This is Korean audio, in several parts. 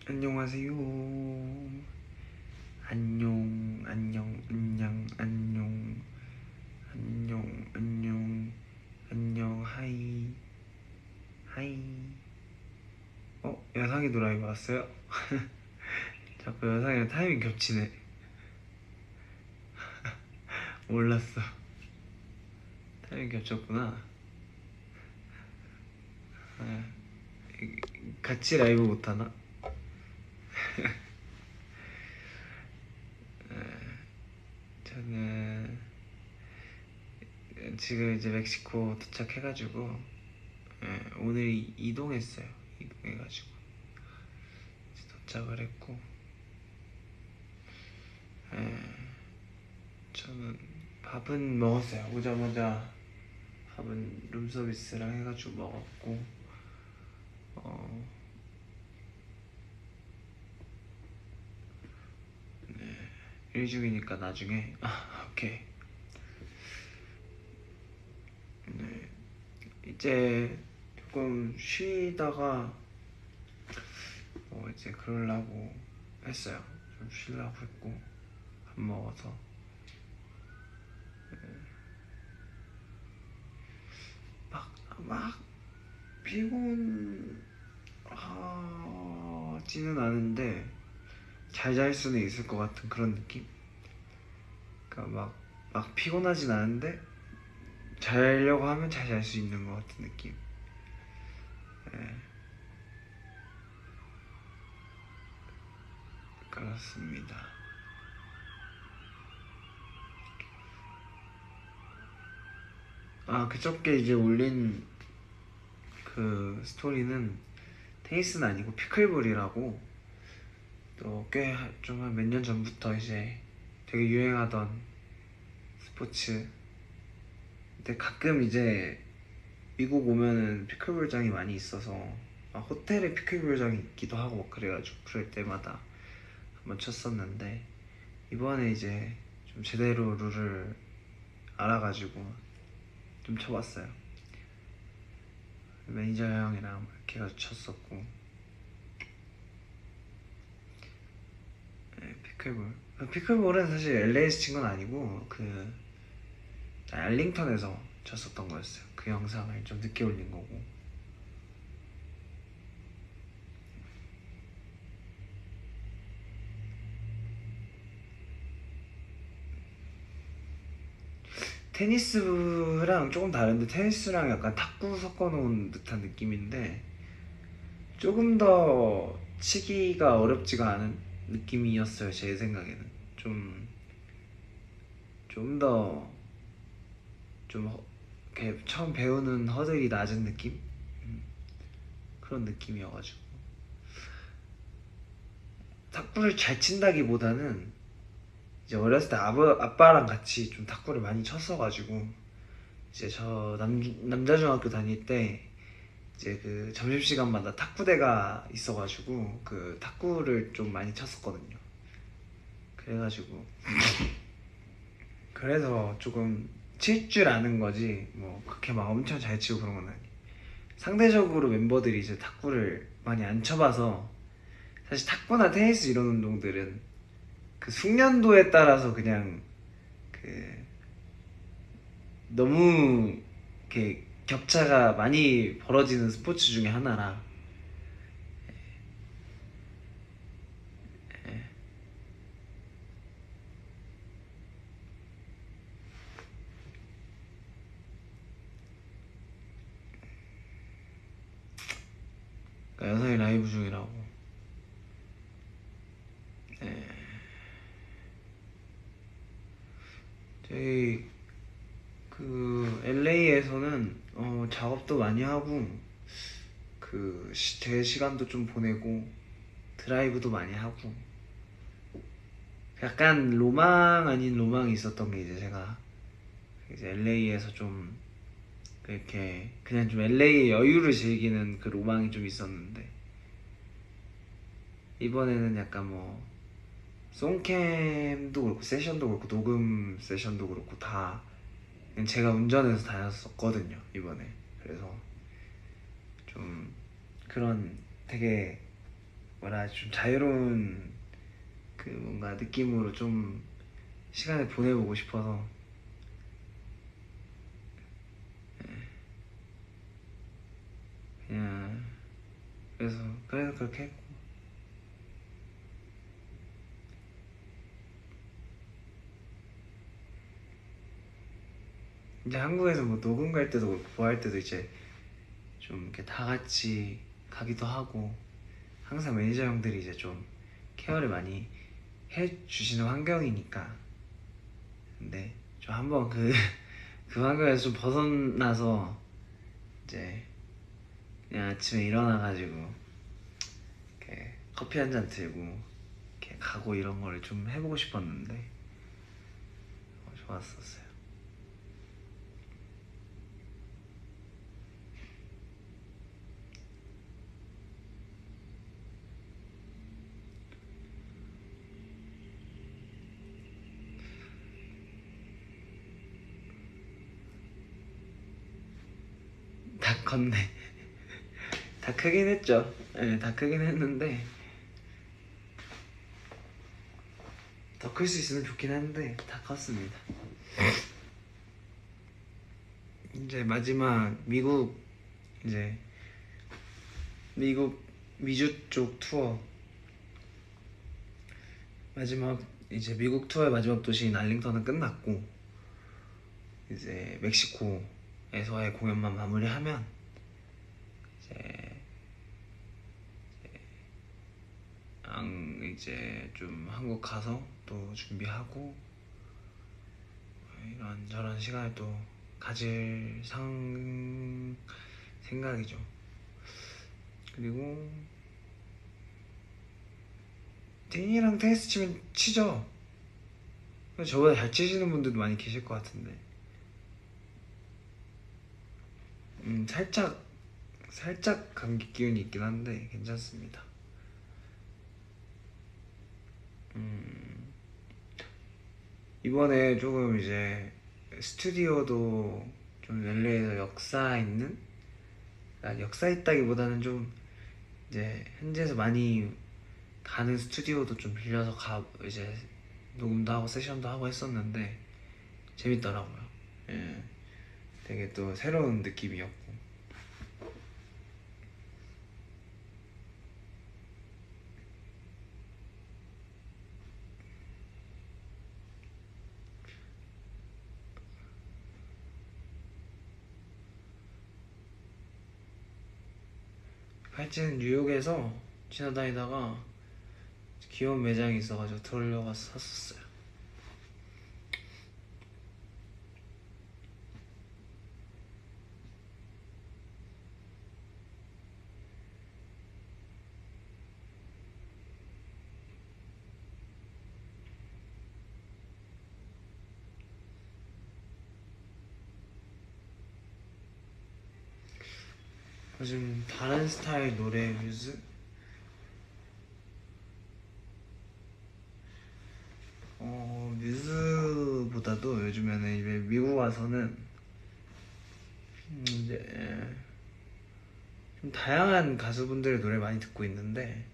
안녕하세요. 안녕, 안녕, 안녕, 안녕, 안녕, 안녕, 안녕, 하이, 하이. 여상이 드라이브 왔어요? 자꾸 여상이랑 타이밍 겹치네. 몰랐어. 타이밍 겹쳤구나. 아, 같이 라이브 못하나? 저는 지금 이제 멕시코 도착해가지고 오늘 이동했어요. 이동해가지고 이제 도착을 했고 저는 밥은 먹었어요. 오자마자 밥은 룸서비스랑 해가지고 먹었고 일 중이니까 나중에 오케이. 네, 이제 조금 쉬다가 이제 그러려고 했어요. 좀 쉬려고 했고 밥 먹어서 막 피곤하지는 않은데 잘 잘 수는 있을 것 같은 그런 느낌? 그러니까 막 피곤하진 않은데 자려고 하면 잘 잘 수 있는 것 같은 느낌. 네, 그렇습니다. 그저께 이제 올린 그 스토리는 테니스는 아니고 피클볼이라고 또 꽤 좀 한 몇 년 전부터 이제 되게 유행하던 스포츠. 근데 가끔 이제 미국 오면은 피클볼장이 많이 있어서 호텔에 피클볼장이 있기도 하고 막 그래가지고 그럴 때마다 한번 쳤었는데 이번에 이제 좀 제대로 룰을 알아가지고 좀 쳐봤어요. 매니저 형이랑 이렇게 해서 쳤었고 피클볼은 사실 LA에서 친 건 아니고 그 알링턴에서 쳤었던 거였어요. 그 영상을 좀 늦게 올린 거고. 테니스랑 조금 다른데 테니스랑 약간 탁구 섞어놓은 듯한 느낌인데 조금 더 치기가 어렵지가 않은 느낌이었어요. 제 생각에는 좀 더 좀 이렇게 처음 배우는 허들이 낮은 느낌? 그런 느낌이어가지고 탁구를 잘 친다기보다는 이제 어렸을 때 아빠랑 같이 좀 탁구를 많이 쳤어가지고 이제 저 남자 중학교 다닐 때 이제 그 점심시간마다 탁구대가 있어가지고 그 탁구를 좀 많이 쳤었거든요. 그래가지고 그래서 조금 칠 줄 아는 거지 뭐 그렇게 막 엄청 잘 치고 그런 건 아니. 상대적으로 멤버들이 이제 탁구를 많이 안 쳐봐서 사실 탁구나 테니스 이런 운동들은 그 숙련도에 따라서 그냥 그 너무 이렇게 격차가 많이 벌어지는 스포츠 중에 하나라. 그러니까 여성이 라이브 중이라고. 네. 저희 그 LA에서는 작업도 많이 하고 그 제 시간도 좀 보내고 드라이브도 많이 하고 약간 로망 아닌 로망이 있었던 게 이제 제가 이제 LA에서 좀 이렇게 그냥 좀 LA의 여유를 즐기는 그 로망이 좀 있었는데 이번에는 약간 뭐 송캠도 그렇고 세션도 그렇고 녹음 세션도 그렇고 다 그냥 제가 운전해서 다녔었거든요 이번에. 그래서 좀 그런 되게 뭐라 좀 자유로운 그 뭔가 느낌으로 좀 시간을 보내보고 싶어서 그냥 그래서 그렇게 했고. 이제 한국에서 뭐 녹음 갈 때도 뭐 할 때도 이제 좀 이렇게 다 같이 가기도 하고 항상 매니저 형들이 이제 좀 케어를 많이 해주시는 환경이니까. 근데 좀 한번 그 환경에서 좀 벗어나서 이제 그냥 아침에 일어나가지고 이렇게 커피 한 잔 들고 이렇게 가고 이런 거를 좀 해보고 싶었는데 좋았었어요. 다 컸네. 다 크긴 했죠. 네, 다 크긴 했는데 더 클 수 있으면 좋긴 한데 다 컸습니다. 이제 마지막 이제 미국 미주 쪽 투어 마지막 이제 미국 투어의 마지막 도시인 알링턴은 끝났고 이제 멕시코에서의 공연만 마무리하면 이제 좀 한국 가서 또 준비하고 이런저런 시간을 또 가질 생각이죠. 그리고 데니랑 테니스 치면 치죠. 저보다 잘 치시는 분들도 많이 계실 것 같은데 살짝 감기 기운이 있긴 한데 괜찮습니다. 이번에 조금 이제 스튜디오도 좀 LA에서 역사 있는, 역사 있다기보다는 좀 이제 현지에서 많이 가는 스튜디오도 좀 빌려서 이제 녹음도 하고 세션도 하고 했었는데 재밌더라고요. 예, 되게 또 새로운 느낌이었고. 팔찌는 뉴욕에서 지나다니다가 귀여운 매장이 있어가지고 들어가서 샀었어요. 요즘 다른 스타일 노래 뮤즈? 뮤즈보다도 요즘에는 이제 미국 와서는 이제 좀 다양한 가수분들의 노래 많이 듣고 있는데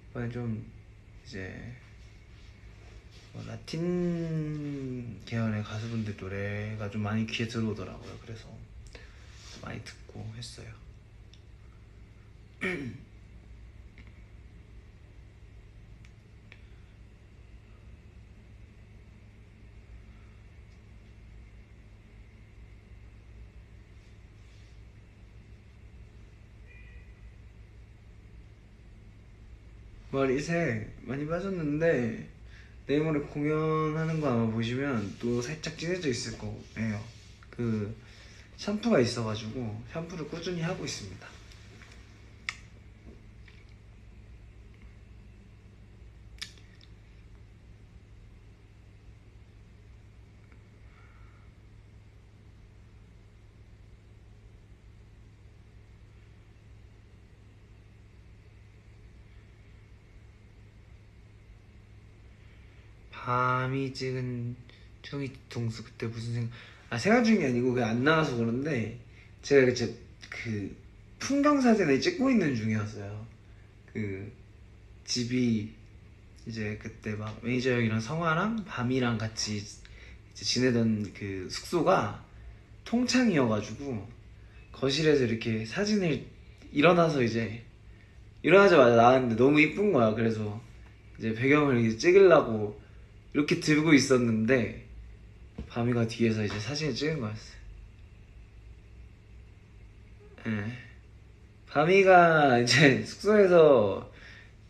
이번에 좀 이제 라틴 계열의 가수분들 노래가 좀 많이 귀에 들어오더라고요. 그래서 많이 듣고 했어요. 머리색 많이 빠졌는데 내일 모레 공연하는 거 아마 보시면 또 살짝 진해져 있을 거예요. 그 샴푸가 있어가지고 샴푸를 꾸준히 하고 있습니다. 밤이 찍은 종이 뒤통수 그때 무슨 생각 중이 아니고 그게 안 나와서 그런데 제가 이제 그 풍경 사진을 찍고 있는 중이었어요. 그 집이 이제 그때 막 매니저 형이랑 성화랑 밤이랑 같이 이제 지내던 그 숙소가 통창이어가지고 거실에서 이렇게 사진을 일어나서 이제 일어나자마자 나왔는데 너무 이쁜 거야. 그래서 이제 배경을 이제 찍으려고 이렇게 들고 있었는데 밤이가 뒤에서 이제 사진을 찍은 거였어요. 예. 밤이가 이제 숙소에서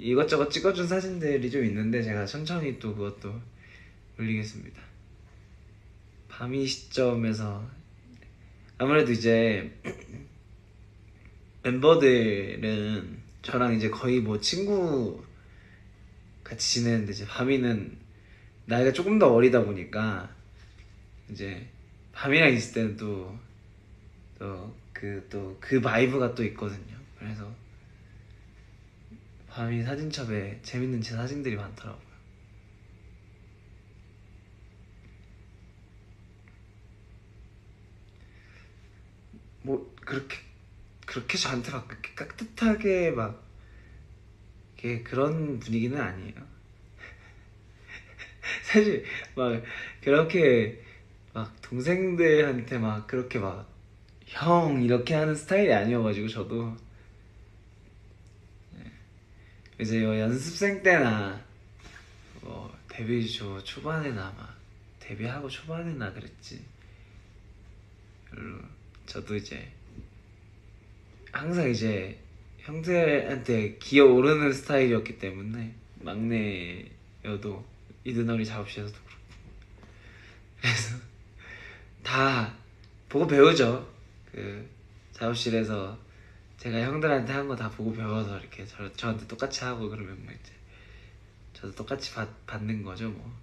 이것저것 찍어준 사진들이 좀 있는데 제가 천천히 또 그것도 올리겠습니다. 밤이 시점에서 아무래도 이제 멤버들은 저랑 이제 거의 뭐 친구 같이 지내는데 이제 밤이는 나이가 조금 더 어리다 보니까 이제 밤이랑 있을 때는 그 바이브가 또 있거든요. 그래서 밤이 사진첩에 재밌는 제 사진들이 많더라고요. 뭐 그렇게 저한테 막 그렇게 깍듯하게 막 이렇게 그런 분위기는 아니에요. 사실 막 그렇게 막 동생들한테 막 그렇게 막 형 이렇게 하는 스타일이 아니어가지고 저도 이제 연습생 때나 뭐 데뷔 초반에나 아마 데뷔하고 초반에나 그랬지. 별로 저도 이제 항상 이제 형들한테 기어오르는 스타일이었기 때문에 막내여도 이든어리 작업실에서도 그렇고 그래서 다 보고 배우죠. 그 작업실에서 제가 형들한테 한 거 다 보고 배워서 이렇게 저한테 똑같이 하고 그러면 뭐 이제 저도 똑같이 받는 거죠 뭐.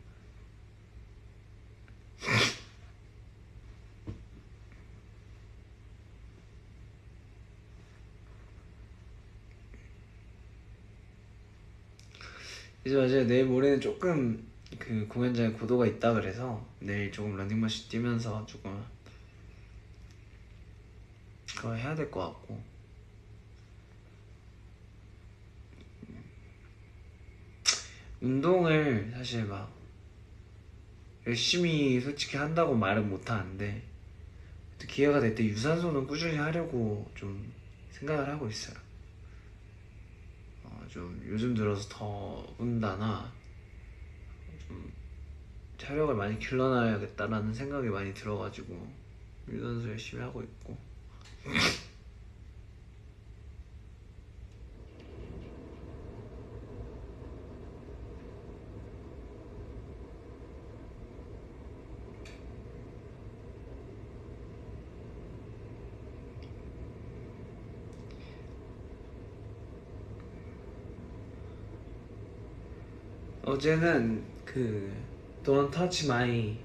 이제 맞아요. 내일 모레는 조금 그 공연장에 고도가 있다 그래서 내일 조금 러닝머신 뛰면서 조금 그거 해야 될 것 같고 운동을 사실 막 열심히 솔직히 한다고 말은 못 하는데 기회가 될 때 유산소는 꾸준히 하려고 좀 생각을 하고 있어요. 좀 요즘 들어서 더군다나 좀 체력을 많이 길러놔야겠다라는 생각이 많이 들어가지고 유산소 열심히 하고 있고 어제는 그 Don't Touch My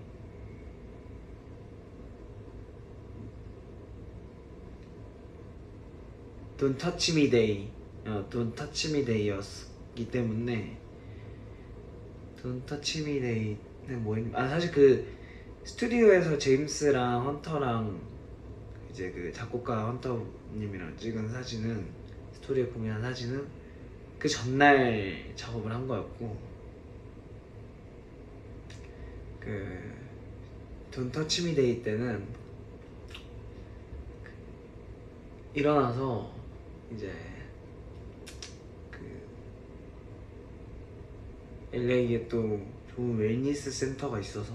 Don't Touch Me Day Don't Touch Me Day였기 때문에 Don't Touch Me Day는 뭐였냐 사실 그 스튜디오에서 제임스랑 헌터랑 이제 그 작곡가 헌터님이랑 찍은 사진은 스토리에 공개한 사진은 그 전날 작업을 한 거였고 그 Don't Touch Me Day 때는 일어나서 이제 그 LA에 또 좋은 웰니스 센터가 있어서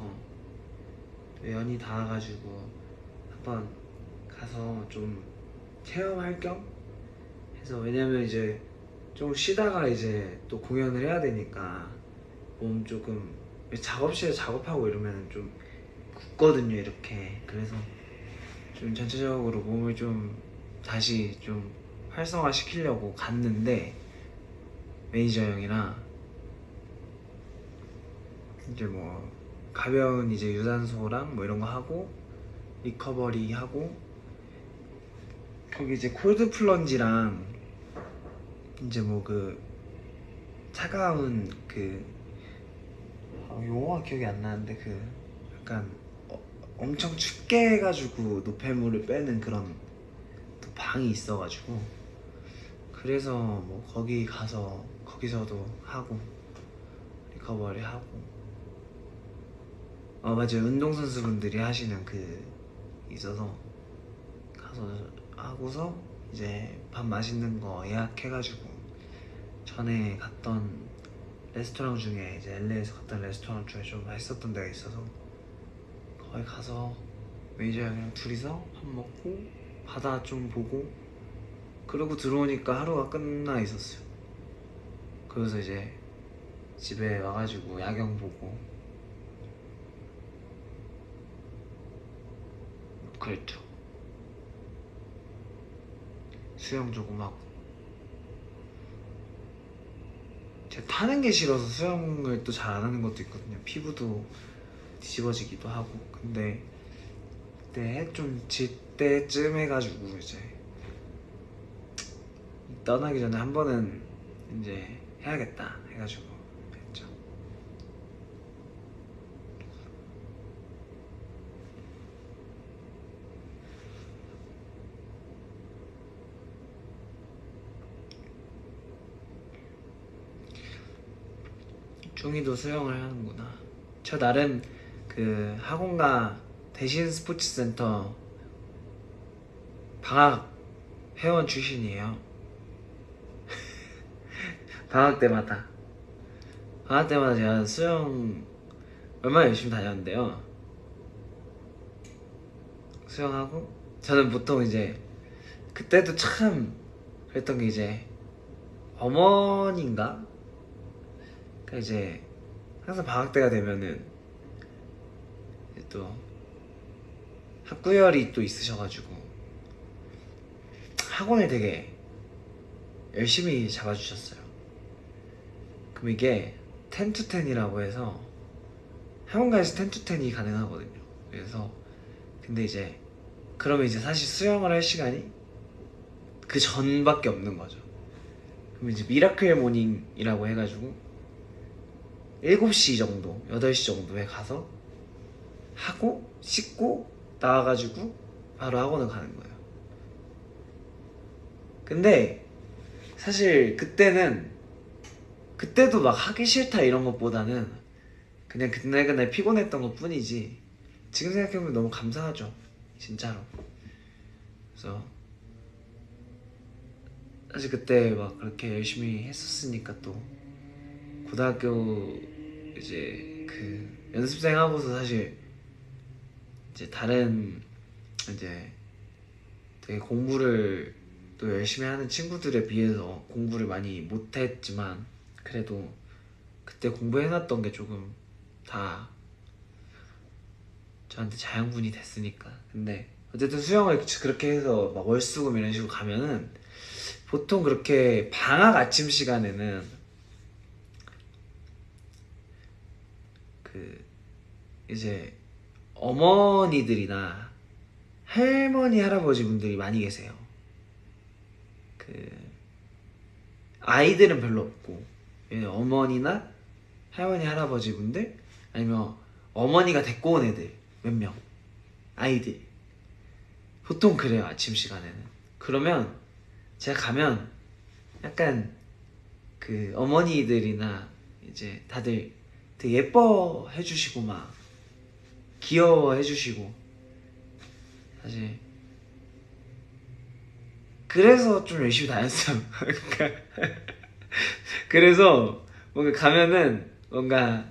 연이 닿아가지고 한번 가서 좀 체험할 겸 해서 왜냐면 이제 좀 쉬다가 이제 또 공연을 해야 되니까 몸 조금 작업실에 작업하고 이러면 좀 굳거든요 이렇게. 그래서 좀 전체적으로 몸을 좀 다시 좀 활성화 시키려고 갔는데 매니저 형이랑 이제 뭐 가벼운 이제 유산소랑 뭐 이런 거 하고 리커버리 하고 거기 이제 콜드 플런지랑 이제 뭐 그 차가운 그 용어가 기억이 안 나는데 그 약간 엄청 춥게 해가지고 노폐물을 빼는 그런 또 방이 있어가지고 그래서 뭐 거기 가서 거기서도 하고 리커버리 하고 맞아요. 운동선수분들이 하시는 그 있어서 가서 하고서 이제 밥 맛있는 거 예약해가지고 전에 갔던 레스토랑 중에 이제 LA에서 갔던 레스토랑 중에 좀 맛있었던 데가 있어서 거기 가서 매니저 형이랑 둘이서 밥 먹고 바다 좀 보고 그러고 들어오니까 하루가 끝나 있었어요. 그래서 이제 집에 와가지고 야경 보고 그랬죠. 수영 조금 하고 제가 타는 게 싫어서 수영을 또 잘 안 하는 것도 있거든요. 피부도 뒤집어지기도 하고. 근데 그때 해 좀 질 때쯤 해가지고 이제 떠나기 전에 한 번은 이제 해야겠다 해가지고 했죠. 중이도 수영을 하는구나. 저 나름 그 학원가 대신 스포츠센터 방학 회원 출신이에요. 방학 때마다 제가 수영 얼마나 열심히 다녔는데요. 수영하고 저는 보통 이제 그때도 참 그랬던 게 이제 어머니인가? 그러니까 이제 항상 방학 때가 되면은 또 학구열이 또 있으셔가지고 학원을 되게 열심히 잡아주셨어요. 그럼 이게 10to10이라고 해서 학원가에서 10to10이 가능하거든요. 그래서 근데 이제 그러면 이제 사실 수영을 할 시간이 그 전밖에 없는 거죠. 그럼 이제 미라클 모닝이라고 해가지고 7시 정도, 8시 정도에 가서 하고 씻고 나와가지고 바로 학원을 가는 거예요. 근데 사실 그때도 막 하기 싫다 이런 것보다는 그냥 그날 피곤했던 것 뿐이지 지금 생각해보면 너무 감사하죠. 진짜로. 그래서 사실 그때 막 그렇게 열심히 했었으니까 또 고등학교 이제 그 연습생 하고서 사실 이제 다른 이제 되게 공부를 또 열심히 하는 친구들에 비해서 공부를 많이 못했지만 그래도 그때 공부해놨던 게 조금 다 저한테 자양분이 됐으니까. 근데 어쨌든 수영을 그렇게 해서 막 월수금 이런 식으로 가면은 보통 그렇게 방학 아침 시간에는 그 이제 어머니들이나 할머니 할아버지 분들이 많이 계세요. 그 아이들은 별로 없고 어머니나 할머니 할아버지 분들 아니면 어머니가 데리고 온 애들 몇 명 아이들 보통 그래요. 아침 시간에는. 그러면 제가 가면 약간 그 어머니들이나 이제 다들 되게 예뻐해 주시고 막 귀여워해 주시고 사실 그래서 좀 열심히 다녔어요. 그러니까 그래서 뭔가 가면은 뭔가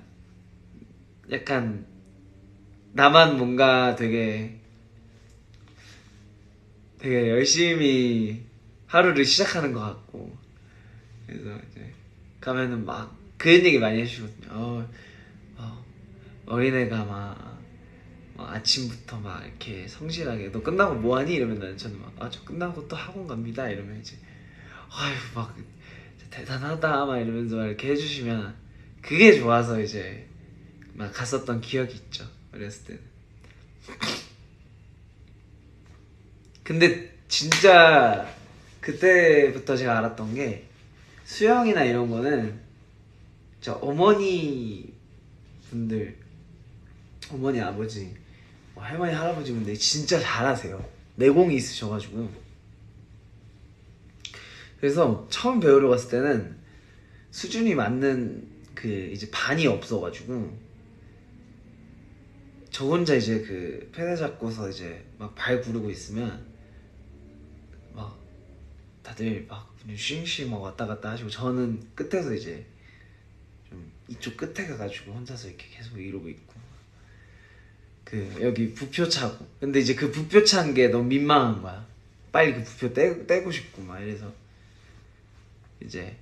약간 나만 뭔가 되게 열심히 하루를 시작하는 것 같고 그래서 이제 가면은 막 그런 얘기 많이 해주시거든요. 어린애가 막 아침부터 막 이렇게 성실하게 너 끝나고 뭐하니? 이러면 저는 막 저 끝나고 또 학원 갑니다 이러면 이제 아유 막 대단하다 막 이러면서 막 이렇게 해주시면 그게 좋아서 이제 막 갔었던 기억이 있죠. 어렸을 때는. 근데 진짜 그때부터 제가 알았던 게 수영이나 이런 거는 저 어머니 분들 어머니 아버지 할머니 할아버지 분들이 진짜 잘하세요. 내공이 있으셔가지고. 그래서 처음 배우러 갔을 때는 수준이 맞는 그 이제 반이 없어가지고 저 혼자 이제 그 페달 잡고서 이제 막 발 구르고 있으면 막 다들 막 쉬잉쉬잉 막 왔다 갔다 하시고 저는 끝에서 이제 좀 이쪽 끝에 가가지고 혼자서 이렇게 계속 이러고 있고 그 여기 부표 차고 근데 이제 그 부표 찬 게 너무 민망한 거야. 빨리 그 부표 떼고 싶고 막 이래서 이제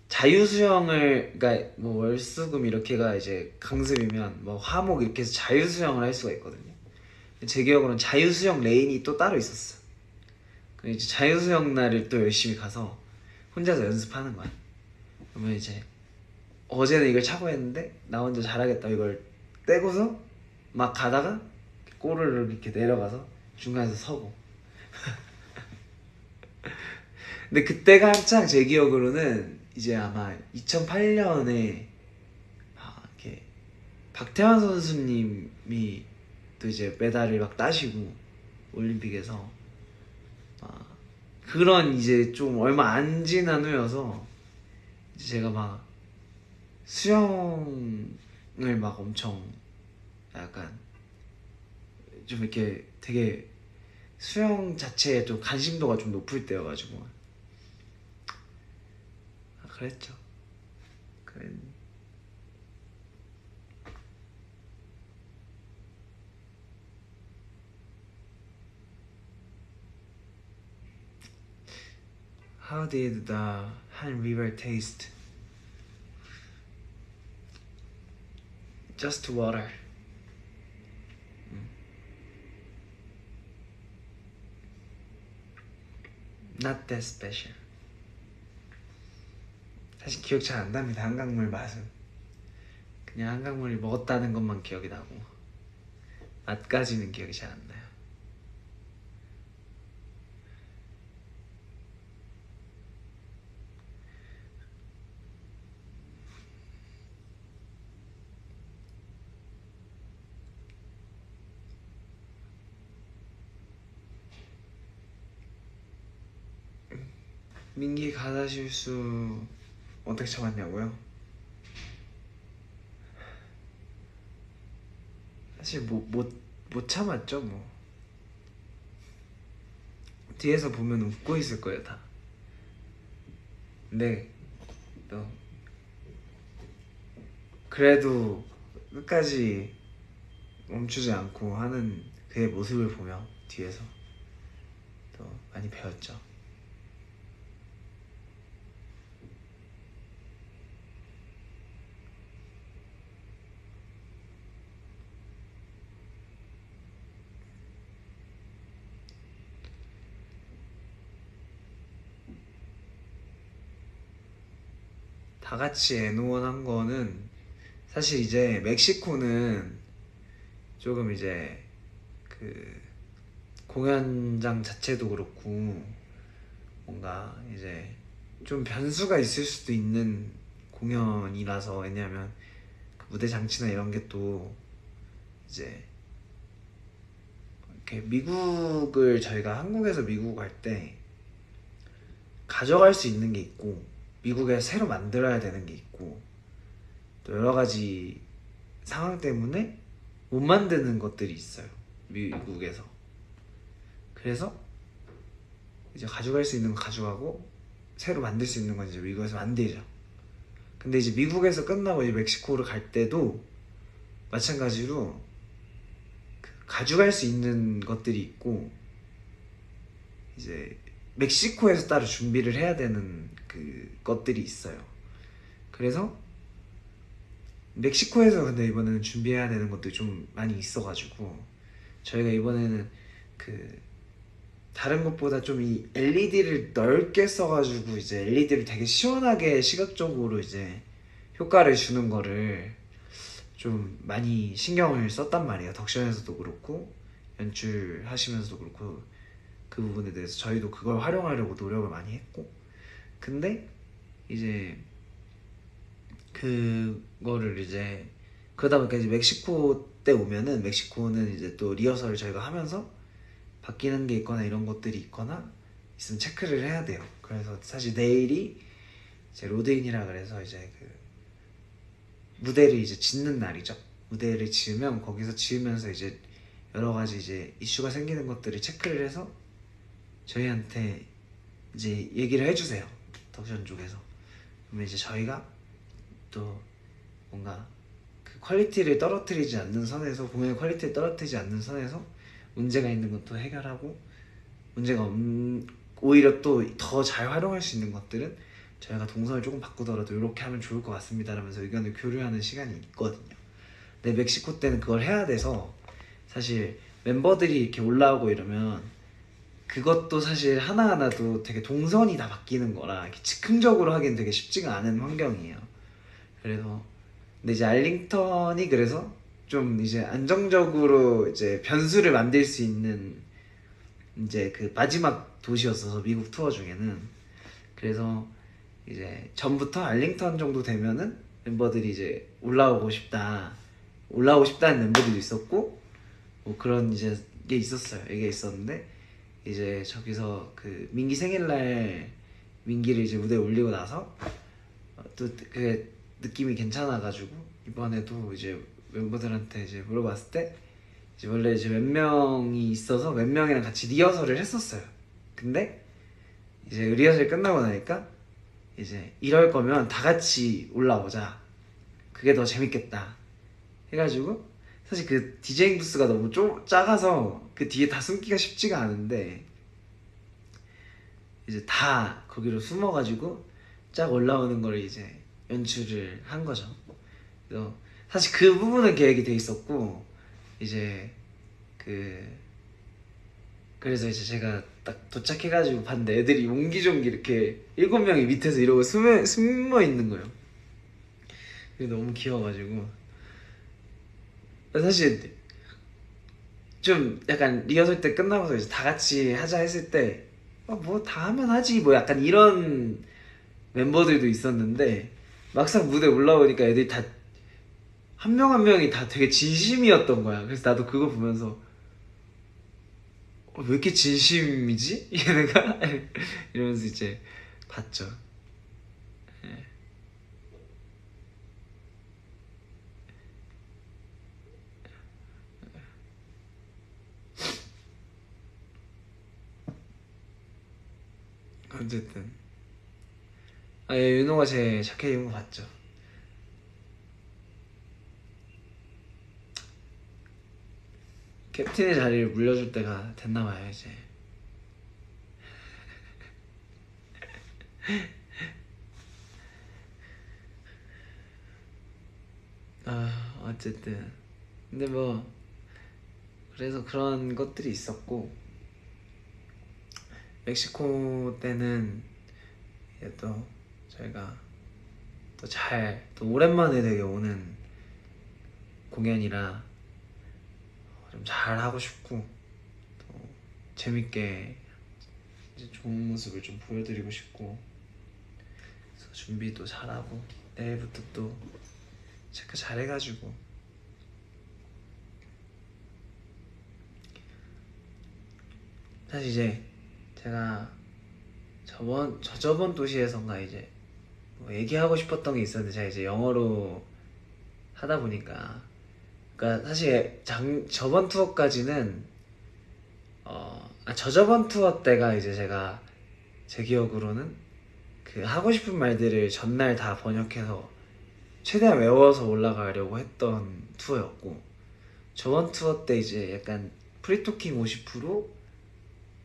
자유수영을 그러니까 뭐 월수금 이렇게가 이제 강습이면 뭐 화목 이렇게 해서 자유수영을 할 수가 있거든요. 제 기억으로는 자유수영 레인이 또 따로 있었어. 그럼 이제 자유수영 날을 또 열심히 가서 혼자서 연습하는 거야. 그러면 이제 어제는 이걸 차고 했는데 나 혼자 잘하겠다 이걸 떼고서 막 가다가 꼬르르 이렇게 내려가서 중간에서 서고 근데 그때가 한창 제 기억으로는 이제 아마 2008년에 이렇게 박태환 선수님이 또 이제 메달을 막 따시고 올림픽에서 그런 이제 좀 얼마 안 지난 후여서 이제 제가 막 수영을 막 엄청 약간 좀 이렇게 되게 수영 자체에 좀 관심도가 좀 높을 때여가지고 그랬죠. How did the Han River taste? Just water. Not that special. 사실 기억 잘 안 납니다. 한강물 맛은 그냥 한강물을 먹었다는 것만 기억이 나고 맛까지는 기억이 잘 안 나요. 민기 가사 실수 어떻게 참았냐고요? 사실 못 참았죠 뭐. 뒤에서 보면 웃고 있을 거예요 다. 근데 또 그래도 끝까지 멈추지 않고 하는 그의 모습을 보며 뒤에서 또 많이 배웠죠. 다 같이 애누원한 거는 사실 이제 멕시코는 조금 이제 그 공연장 자체도 그렇고 뭔가 이제 좀 변수가 있을 수도 있는 공연이라서 왜냐면 그 무대 장치나 이런 게 또 이제 이렇게 미국을 저희가 한국에서 미국 갈 때 가져갈 수 있는 게 있고 미국에 새로 만들어야 되는 게 있고 또 여러 가지 상황 때문에 못 만드는 것들이 있어요 미국에서. 그래서 이제 가져갈 수 있는 거 가져가고 새로 만들 수 있는 건 이제 미국에서 만들죠. 근데 이제 미국에서 끝나고 이제 멕시코를 갈 때도 마찬가지로 그 가져갈 수 있는 것들이 있고 이제 멕시코에서 따로 준비를 해야 되는 그 것들이 있어요. 그래서 멕시코에서 근데 이번에는 준비해야 되는 것들이 좀 많이 있어가지고 저희가 이번에는 그 다른 것보다 좀 이 LED를 넓게 써가지고 이제 LED를 되게 시원하게 시각적으로 이제 효과를 주는 거를 좀 많이 신경을 썼단 말이에요. 덕션에서도 그렇고 연출하시면서도 그렇고 그 부분에 대해서 저희도 그걸 활용하려고 노력을 많이 했고 근데 이제 그거를 이제 그러다 보니까 이제 멕시코 때 오면은 멕시코는 이제 또 리허설을 저희가 하면서 바뀌는 게 있거나 이런 것들이 있거나 있으면 체크를 해야 돼요. 그래서 사실 내일이 이제 로드인이라 그래서 이제 그 무대를 이제 짓는 날이죠. 무대를 지으면 거기서 지으면서 이제 여러 가지 이제 이슈가 생기는 것들을 체크를 해서 저희한테 이제 얘기를 해주세요. 덕션 쪽에서. 그러면 이제 저희가 또 뭔가 그 퀄리티를 떨어뜨리지 않는 선에서, 공연의 퀄리티를 떨어뜨리지 않는 선에서 문제가 있는 것도 해결하고, 오히려 또 더 잘 활용할 수 있는 것들은 저희가 동선을 조금 바꾸더라도 이렇게 하면 좋을 것 같습니다 라면서 의견을 교류하는 시간이 있거든요. 근데 멕시코 때는 그걸 해야 돼서 사실 멤버들이 이렇게 올라오고 이러면 그것도 사실 하나하나도 되게 동선이 다 바뀌는 거라 이렇게 즉흥적으로 하기엔 되게 쉽지가 않은 환경이에요. 그래서 근데 이제 알링턴이 그래서 좀 이제 안정적으로 이제 변수를 만들 수 있는 이제 그 마지막 도시였어서, 미국 투어 중에는. 그래서 이제 전부터 알링턴 정도 되면은 멤버들이 이제 올라오고 싶다는 멤버들도 있었고, 뭐 그런 이제 게 있었어요. 이게 있었는데 이제 저기서 그 민기 생일날 민기를 이제 무대에 올리고 나서 또 그게 느낌이 괜찮아가지고 이번에도 이제 멤버들한테 이제 물어봤을 때 이제 원래 이제 몇 명이 있어서 몇 명이랑 같이 리허설을 했었어요. 근데 이제 리허설 끝나고 나니까 이제 이럴 거면 다 같이 올라오자, 그게 더 재밌겠다 해가지고, 사실 그 디제잉 부스가 너무 작아서 그 뒤에 다 숨기가 쉽지가 않은데 이제 다 거기로 숨어가지고 쫙 올라오는 걸 이제 연출을 한 거죠. 그래서 사실 그 부분은 계획이 돼 있었고, 이제 그래서 이제 제가 딱 도착해가지고 봤는데 애들이 옹기종기 이렇게 7명이 밑에서 이러고 숨어 있는 거예요. 그게 너무 귀여워가지고. 사실 좀 약간 리허설 때 끝나고서 이제 다 같이 하자 했을 때 뭐 다 하면 하지 뭐 약간 이런 멤버들도 있었는데, 막상 무대 올라오니까 애들이 다 한 명 한 명이 다 되게 진심이었던 거야. 그래서 나도 그거 보면서 왜 이렇게 진심이지? 얘네가 이러면서 이제 봤죠. 예. 어쨌든 예, 윤호가 제 자켓 입은 거 봤죠. 캡틴의 자리를 물려줄 때가 됐나봐요 이제. 어쨌든 근데 뭐 그래서 그런 것들이 있었고, 멕시코 때는 이제 또 저희가 또 오랜만에 되게 오는 공연이라 좀 잘 하고 싶고, 또 재밌게 이제 좋은 모습을 좀 보여드리고 싶고, 그래서 준비도 잘하고 내일부터 또 체크 잘 해가지고 사실 이제 제가 저번 도시에선가 이제 뭐 얘기하고 싶었던 게 있었는데 제가 이제 영어로 하다 보니까, 그러니까 사실 저번 투어까지는 저저번 투어 때가 이제 제가 제 기억으로는 그 하고 싶은 말들을 전날 다 번역해서 최대한 외워서 올라가려고 했던 투어였고, 저번 투어 때 이제 약간 프리토킹 50%,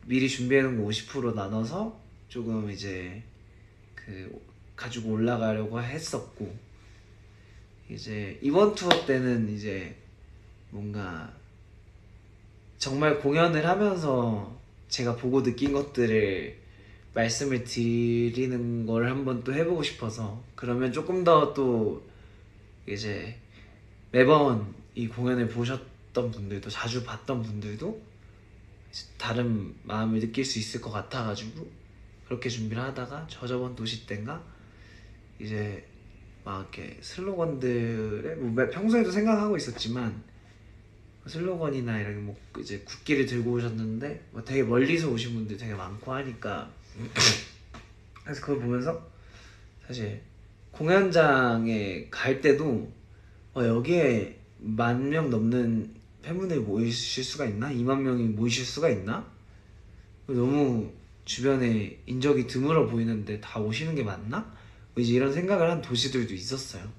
미리 준비해놓은 거 50% 나눠서 조금 이제 가지고 올라가려고 했었고, 이제 이번 투어 때는 이제 뭔가 정말 공연을 하면서 제가 보고 느낀 것들을 말씀을 드리는 걸 한번 또 해보고 싶어서, 그러면 조금 더 또 이제 매번 이 공연을 보셨던 분들도, 자주 봤던 분들도 다른 마음을 느낄 수 있을 것 같아가지고 그렇게 준비를 하다가 저번 도시 때인가 이제 막 이렇게 슬로건들에 뭐 평소에도 생각하고 있었지만 슬로건이나 이렇게 뭐 이제 국기를 들고 오셨는데 뭐 되게 멀리서 오신 분들 되게 많고 하니까 그래서 그걸 보면서 사실 공연장에 갈 때도 여기에 10,000명 넘는 팬분들이 모이실 수가 있나? 20,000명이 모이실 수가 있나? 너무 주변에 인적이 드물어 보이는데 다 오시는 게 맞나? 이제 이런 생각을 한 도시들도 있었어요.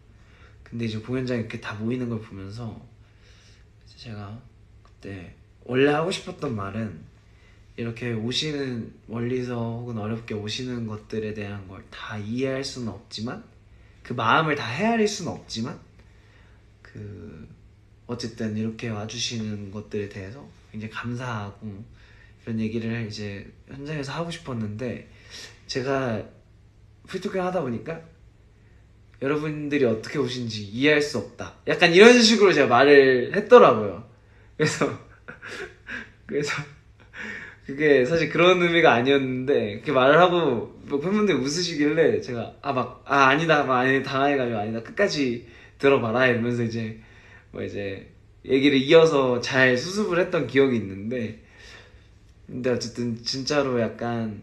근데 이제 공연장에 이렇게 다 모이는 걸 보면서 제가 그때 원래 하고 싶었던 말은 이렇게 오시는 멀리서 혹은 어렵게 오시는 것들에 대한 걸 다 이해할 수는 없지만 그 마음을 다 헤아릴 수는 없지만 그 어쨌든 이렇게 와주시는 것들에 대해서 굉장히 감사하고 이런 얘기를 이제 현장에서 하고 싶었는데 제가 프리토크를 하다 보니까 여러분들이 어떻게 오신지 이해할 수 없다 약간 이런 식으로 제가 말을 했더라고요. 그래서 그게 사실 그런 의미가 아니었는데 그렇게 말을 하고 뭐 팬분들이 웃으시길래 제가 아니다 당황해가지고 아니다 끝까지 들어봐라 이러면서 이제 이제 얘기를 이어서 잘 수습을 했던 기억이 있는데 근데 어쨌든 진짜로 약간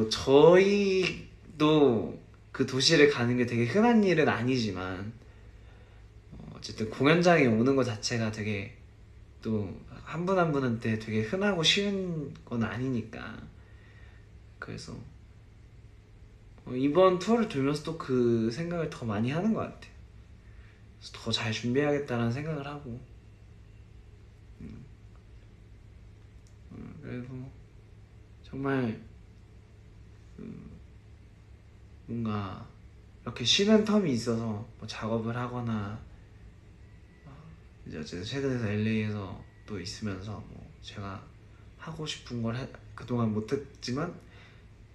저희도 그 도시를 가는 게 되게 흔한 일은 아니지만 어쨌든 공연장에 오는 것 자체가 되게 또 한 분 한 분한테 되게 흔하고 쉬운 건 아니니까 그래서 이번 투어를 돌면서 또 그 생각을 더 많이 하는 것 같아요. 더 잘 준비해야겠다는 생각을 하고 그래서 정말 뭔가 이렇게 쉬는 텀이 있어서 작업을 하거나 이제 어쨌든 최근에서 LA에서 또 있으면서 제가 하고 싶은 걸 그동안 못했지만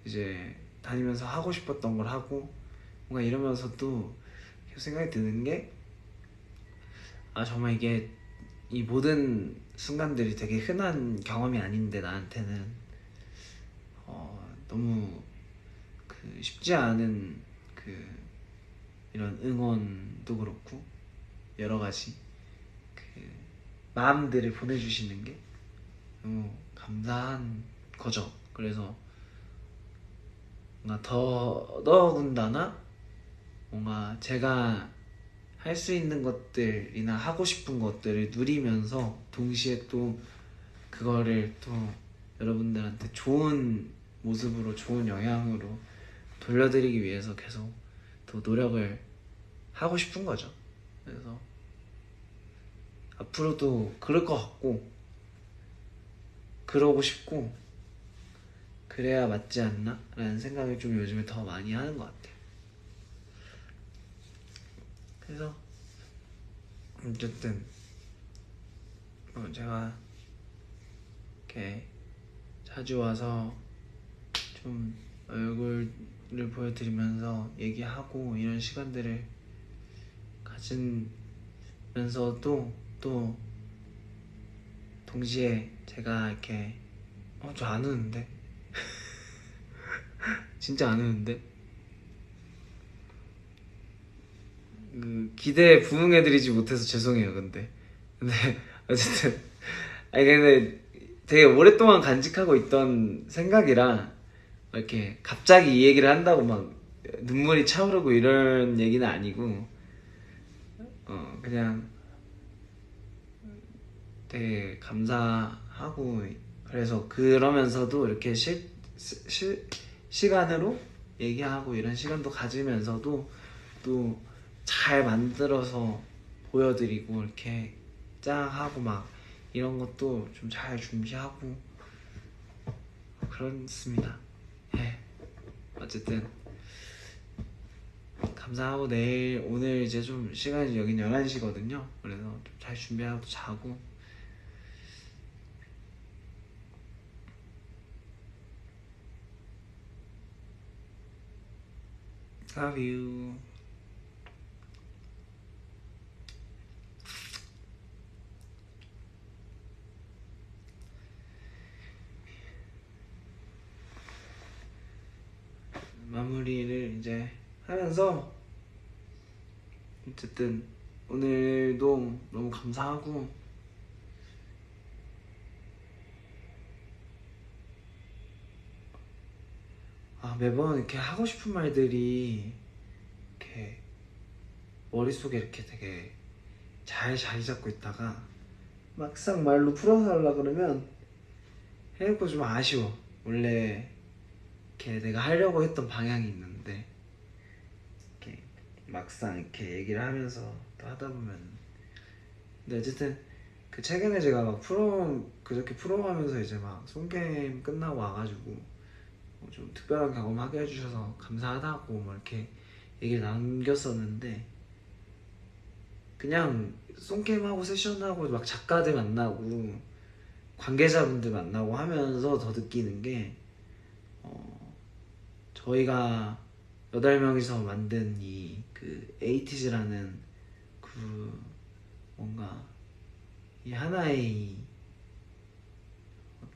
이제 다니면서 하고 싶었던 걸 하고 뭔가 이러면서 또 계속 생각이 드는 게 정말 이게 이 모든 순간들이 되게 흔한 경험이 아닌데 나한테는 너무 쉽지 않은 이런 응원도 그렇고 여러 가지 마음들을 보내주시는 게 너무 감사한 거죠. 그래서 뭔가 더군다나 뭔가 제가 할 수 있는 것들이나 하고 싶은 것들을 누리면서 동시에 또 그거를 또 여러분들한테 좋은 모습으로 좋은 영향으로 돌려드리기 위해서 계속 더 노력을 하고 싶은 거죠. 그래서 앞으로도 그럴 것 같고 그러고 싶고 그래야 맞지 않나? 라는 생각을 좀 요즘에 더 많이 하는 것 같아요. 그래서 어쨌든 제가 이렇게 자주 와서 좀 얼굴을 보여드리면서 얘기하고 이런 시간들을 가지면서도 또 동시에 제가 이렇게 저 안 우는데 진짜 안 우는데 기대에 부응해드리지 못해서 죄송해요. 근데 어쨌든 근데 되게 오랫동안 간직하고 있던 생각이라 이렇게 갑자기 이 얘기를 한다고 막 눈물이 차오르고 이런 얘기는 아니고 그냥 되게 감사하고 그래서 그러면서도 이렇게 시간으로 얘기하고 이런 시간도 가지면서도 또 잘 만들어서 보여드리고 이렇게 짱 하고 막 이런 것도 좀 잘 준비하고 그렇습니다. 어쨌든 감사하고 오늘 이제 좀 시간이 여긴 11시거든요 그래서 좀 잘 준비하고 자고 Love you. 마무리를 이제 하면서 어쨌든 오늘도 너무 감사하고 매번 이렇게 하고 싶은 말들이 이렇게 머릿속에 이렇게 되게 잘 자리 잡고 있다가 막상 말로 풀어서 하려고 그러면 해놓고 좀 아쉬워. 원래 이렇게 내가 하려고 했던 방향이 있는데 이렇게 막상 이렇게 얘기를 하면서 또 하다 보면, 근데 어쨌든 그 최근에 제가 막 그저께 프로 하면서 이제 막 송게임 끝나고 와가지고 좀 특별한 경험하게 해주셔서 감사하다고 뭐 이렇게 얘기를 남겼었는데, 그냥 송게임하고 세션하고 막 작가들 만나고 관계자분들 만나고 하면서 더 느끼는 게 저희가 8명이서 만든 이 그 에이티즈라는 그 뭔가 이 하나의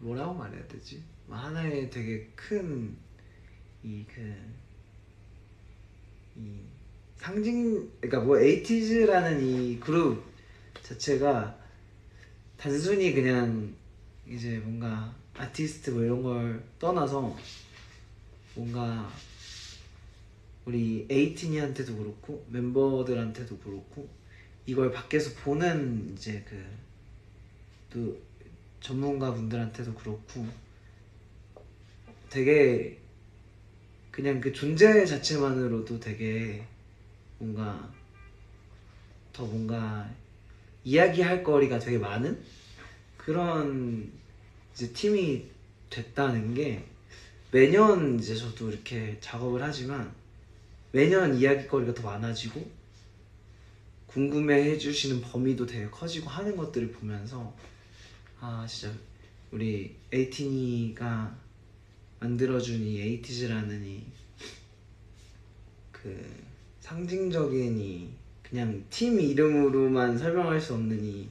뭐라고 말해야 되지? 하나의 되게 큰 이 상징, 그러니까 뭐 에이티즈라는 이 그룹 자체가 단순히 그냥 이제 뭔가 아티스트 뭐 이런 걸 떠나서 뭔가 우리 에이티니한테도 그렇고 멤버들한테도 그렇고 이걸 밖에서 보는 이제 그 또 전문가 분들한테도 그렇고 되게 그냥 그 존재 자체만으로도 되게 뭔가 더 뭔가 이야기할 거리가 되게 많은 그런 이제 팀이 됐다는 게, 매년 이제 저도 이렇게 작업을 하지만 매년 이야기거리가 더 많아지고 궁금해 해주시는 범위도 되게 커지고 하는 것들을 보면서 진짜 우리 에이티니가 만들어준 이 에이티즈라는 이 그 상징적인 이 그냥 팀 이름으로만 설명할 수 없는 이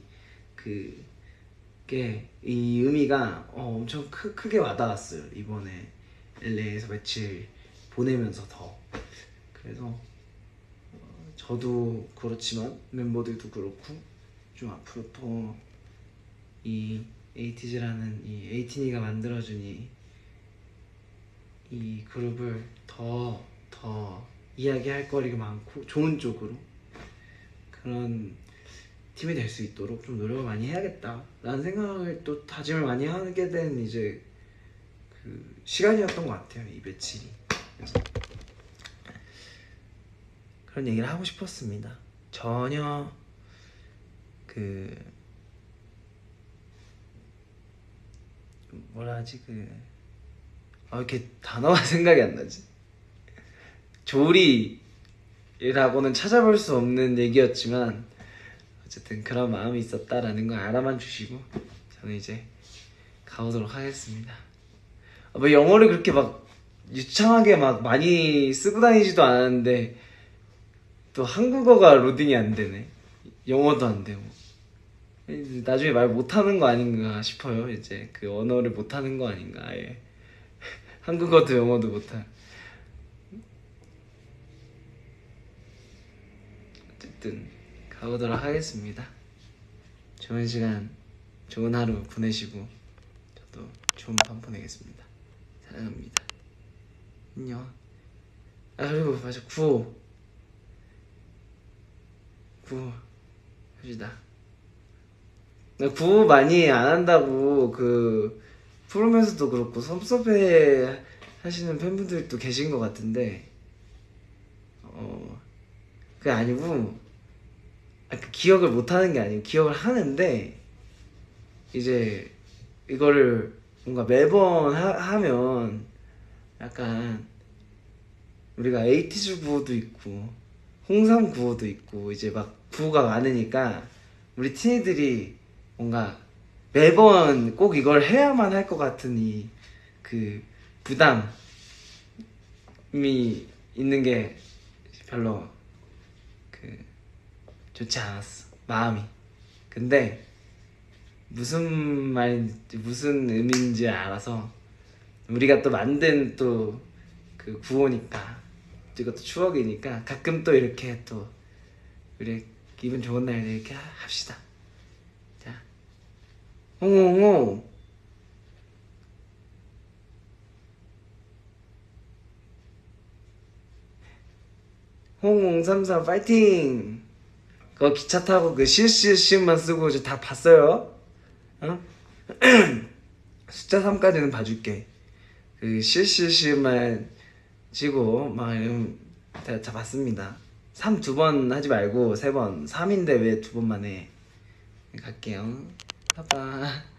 그게 이 의미가 엄청 크게 와닿았어요. 이번에 LA에서 며칠 보내면서 더. 그래서 저도 그렇지만 멤버들도 그렇고 좀 앞으로 또 이 에이티즈라는 이 에이티니가 만들어준 이 그룹을 더 이야기할 거리가 많고 좋은 쪽으로 그런 팀이 될 수 있도록 좀 노력을 많이 해야겠다 라는 생각을 또 다짐을 많이 하게 된 이제 그 시간이었던 것 같아요, 이 며칠이. 그래서 그런 얘기를 하고 싶었습니다. 전혀 뭐라 하지, 이렇게 단어가 생각이 안 나지. 조리라고는 찾아볼 수 없는 얘기였지만 어쨌든 그런 마음이 있었다라는 걸 알아만 주시고 저는 이제 가보도록 하겠습니다. 뭐 영어를 그렇게 막 유창하게 막 많이 쓰고 다니지도 않았는데 또 한국어가 로딩이 안 되네. 영어도 안 되고. 나중에 말 못하는 거 아닌가 싶어요. 이제 그 언어를 못하는 거 아닌가 아예. 한국어도 영어도 못할. 어쨌든 가보도록 하겠습니다. 좋은 시간, 좋은 하루 보내시고 저도 좋은 밤 보내겠습니다. 사랑합니다. 안녕. 그리고 맞아, 구호 합시다. 나 구호 많이 안 한다고 그 프로면서도 그렇고 섭섭해 하시는 팬분들도 계신 것 같은데 그게 아니고 그 기억을 못하는 게 아니고 기억을 하는데 이제 이거를 뭔가 매번 하면 약간 우리가 에이티즈 구호도 있고 홍삼 구호도 있고 이제 막 구호가 많으니까 우리 티니들이 뭔가 매번 꼭 이걸 해야만 할 것 같은 이 그 부담이 있는 게 별로 좋지 않았어, 마음이. 근데 무슨 말인지 무슨 의미인지 알아서 우리가 또 만든 또 그 구호니까 이것도 추억이니까 가끔 또 이렇게 또 우리 기분 좋은 날 이렇게 합시다. 자, 홍홍홍 홍033 파이팅. 그거 기차 타고 그 시읒시읒만 쓰고 이제 다 봤어요. 어? 숫자 3까지는 봐줄게. 그 시읒시읒만 치고 막 이러면 다 봤습니다. 3 2번 하지 말고 3번. 3인데 왜 2번만 해. 갈게요. 봐봐.